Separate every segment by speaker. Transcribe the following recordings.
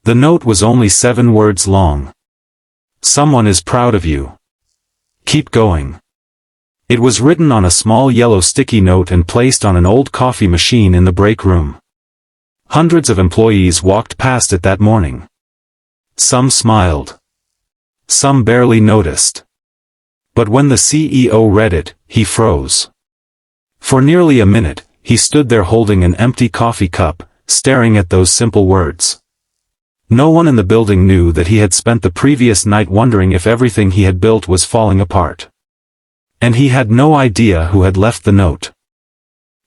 Speaker 1: The note was only 7 words long. Someone is proud of you. Keep going. It was written on a small yellow sticky note and placed on an old coffee machine in the break room. Hundreds of employees walked past it that morning. Some smiled. Some barely noticed. But when the CEO read it, he froze. For nearly a minute, he stood there holding an empty coffee cup, staring at those simple words. No one in the building knew that he had spent the previous night wondering if everything he had built was falling apart. And he had no idea who had left the note.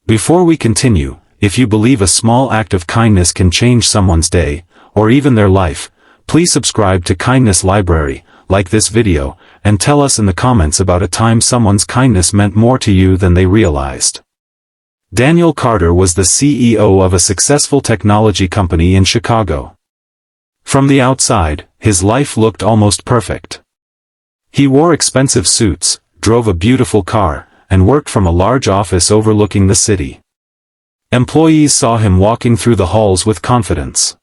Speaker 1: Before we continue, if you believe a small act of kindness can change someone's day, or even their life, please subscribe to Kindness Library, like this video, and tell us in the comments about a time someone's kindness meant more to you than they realized. Daniel Carter was the CEO of a successful technology company in Chicago. From the outside, his life looked almost perfect. He wore expensive suits, drove a beautiful car, and worked from a large office overlooking the city. Employees saw him walking through the halls with confidence.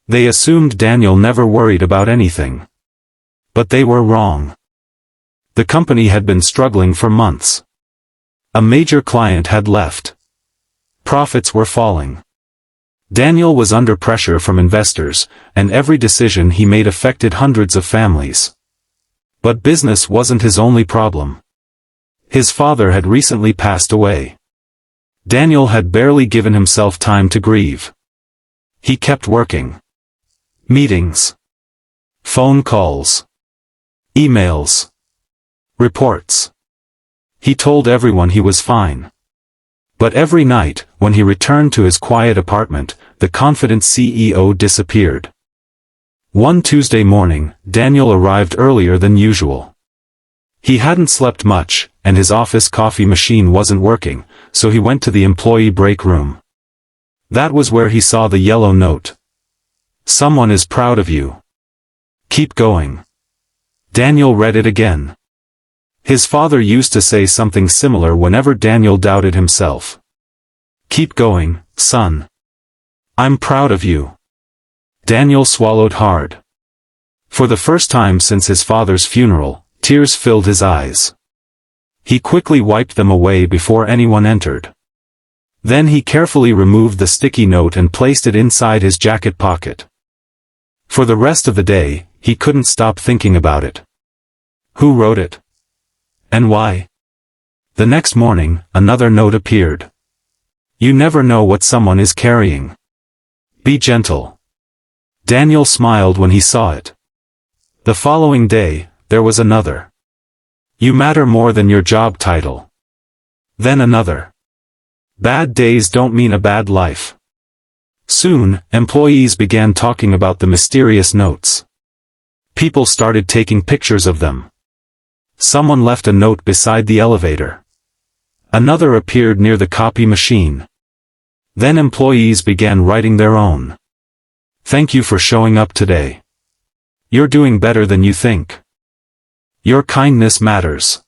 Speaker 1: They assumed Daniel never worried about anything. But they were wrong. The company had been struggling for months. A major client had left. Profits were falling. Daniel was under pressure from investors, and every decision he made affected hundreds of families. But business wasn't his only problem. His father had recently passed away. Daniel had barely given himself time to grieve. He kept working. Meetings. Phone calls. Emails. Reports. He told everyone he was fine. But every night, when he returned to his quiet apartment, the confident CEO disappeared. One Tuesday morning, Daniel arrived earlier than usual. He hadn't slept much, and his office coffee machine wasn't working, so he went to the employee break room. That was where he saw the yellow note. Someone is proud of you. Keep going. Daniel read it again. His father used to say something similar whenever Daniel doubted himself. Keep going, son. I'm proud of you. Daniel swallowed hard. For the first time since his father's funeral, tears filled his eyes. He quickly wiped them away before anyone entered. Then he carefully removed the sticky note and placed it inside his jacket pocket. For the rest of the day, he couldn't stop thinking about it. Who wrote it? And why? The next morning, another note appeared. You never know what someone is carrying. Be gentle. Daniel smiled when he saw it. The following day, there was another. You matter more than your job title. Then another. Bad days don't mean a bad life. Soon, employees began talking about the mysterious notes. People started taking pictures of them. Someone left a note beside the elevator. Another appeared near the copy machine. Then employees began writing their own. Thank you for showing up today. You're doing better than you think. Your kindness matters.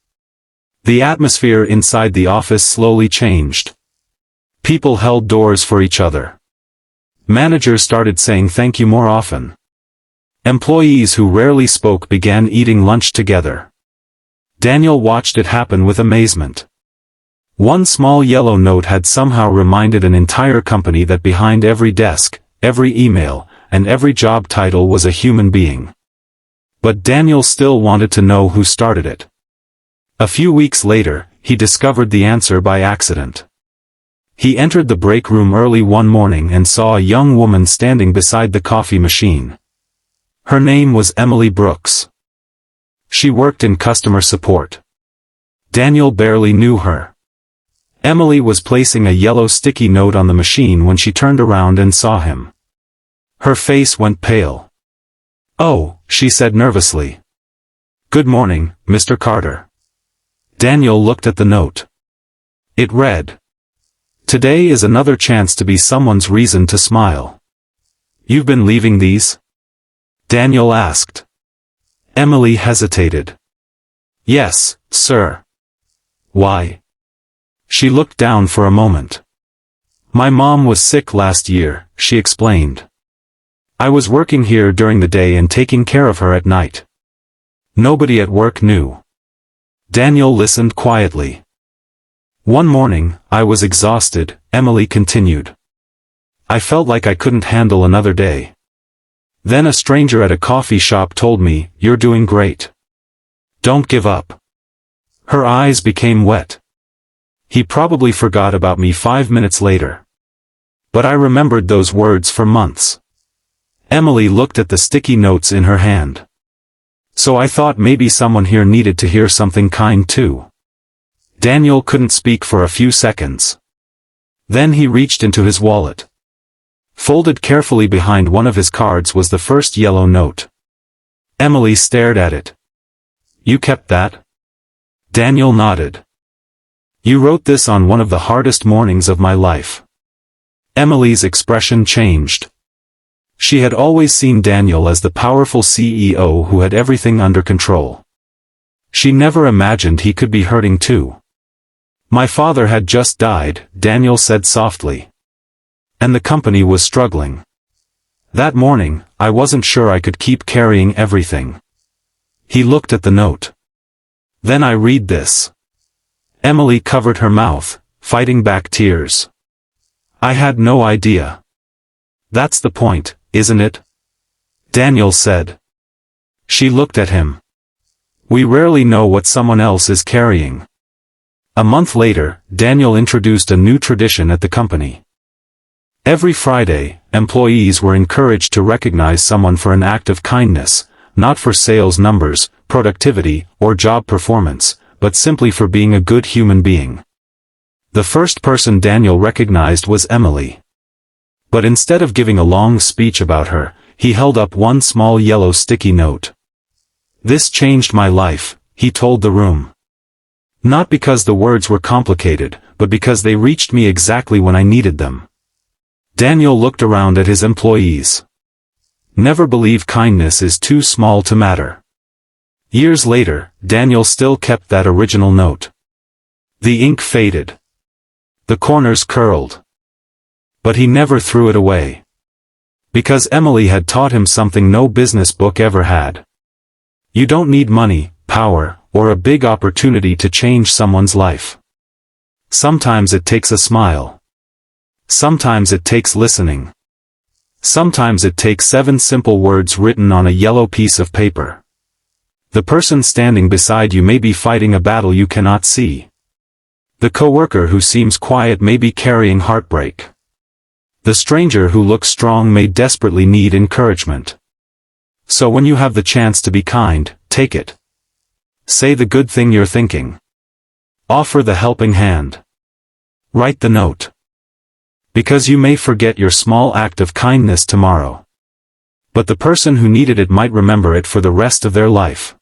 Speaker 1: The atmosphere inside the office slowly changed. People held doors for each other. Managers started saying thank you more often. Employees who rarely spoke began eating lunch together. Daniel watched it happen with amazement. One small yellow note had somehow reminded an entire company that behind every desk, every email, and every job title was a human being. But Daniel still wanted to know who started it. A few weeks later, he discovered the answer by accident. He entered the break room early one morning and saw a young woman standing beside the coffee machine. Her name was Emily Brooks. She worked in customer support. Daniel barely knew her. Emily was placing a yellow sticky note on the machine when she turned around and saw him. Her face went pale. Oh, she said nervously. Good morning, Mr. Carter. Daniel looked at the note. It read, Today is another chance to be someone's reason to smile. You've been leaving these? Daniel asked. Emily hesitated. Yes, sir. Why? She looked down for a moment. My mom was sick last year, she explained. I was working here during the day and taking care of her at night. Nobody at work knew. Daniel listened quietly. One morning, I was exhausted, Emily continued. I felt like I couldn't handle another day. Then a stranger at a coffee shop told me, "You're doing great. Don't give up." Her eyes became wet. He probably forgot about me 5 minutes later. But I remembered those words for months. Emily looked at the sticky notes in her hand. So I thought maybe someone here needed to hear something kind too. Daniel couldn't speak for a few seconds. Then he reached into his wallet. Folded carefully behind one of his cards was the first yellow note. Emily stared at it. "You kept that?" Daniel nodded. "You wrote this on one of the hardest mornings of my life." Emily's expression changed. She had always seen Daniel as the powerful CEO who had everything under control. She never imagined he could be hurting too. "My father had just died," Daniel said softly. "And the company was struggling. That morning, I wasn't sure I could keep carrying everything." He looked at the note. "Then I read this." Emily covered her mouth, fighting back tears. "I had no idea." "That's the point, isn't it?" Daniel said. She looked at him. "We rarely know what someone else is carrying." A month later, Daniel introduced a new tradition at the company. Every Friday, employees were encouraged to recognize someone for an act of kindness, not for sales numbers, productivity, or job performance, but simply for being a good human being. The first person Daniel recognized was Emily. But instead of giving a long speech about her, he held up one small yellow sticky note. "This changed my life," he told the room. Not because the words were complicated, but because they reached me exactly when I needed them. Daniel looked around at his employees. Never believe kindness is too small to matter. Years later, Daniel still kept that original note. The ink faded. The corners curled. But he never threw it away. Because Emily had taught him something no business book ever had. You don't need money, power, or a big opportunity to change someone's life. Sometimes it takes a smile. Sometimes it takes listening. Sometimes it takes 7 simple words written on a yellow piece of paper. The person standing beside you may be fighting a battle you cannot see. The coworker who seems quiet may be carrying heartbreak. The stranger who looks strong may desperately need encouragement. So when you have the chance to be kind, take it. Say the good thing you're thinking. Offer the helping hand. Write the note. Because you may forget your small act of kindness tomorrow. But the person who needed it might remember it for the rest of their life.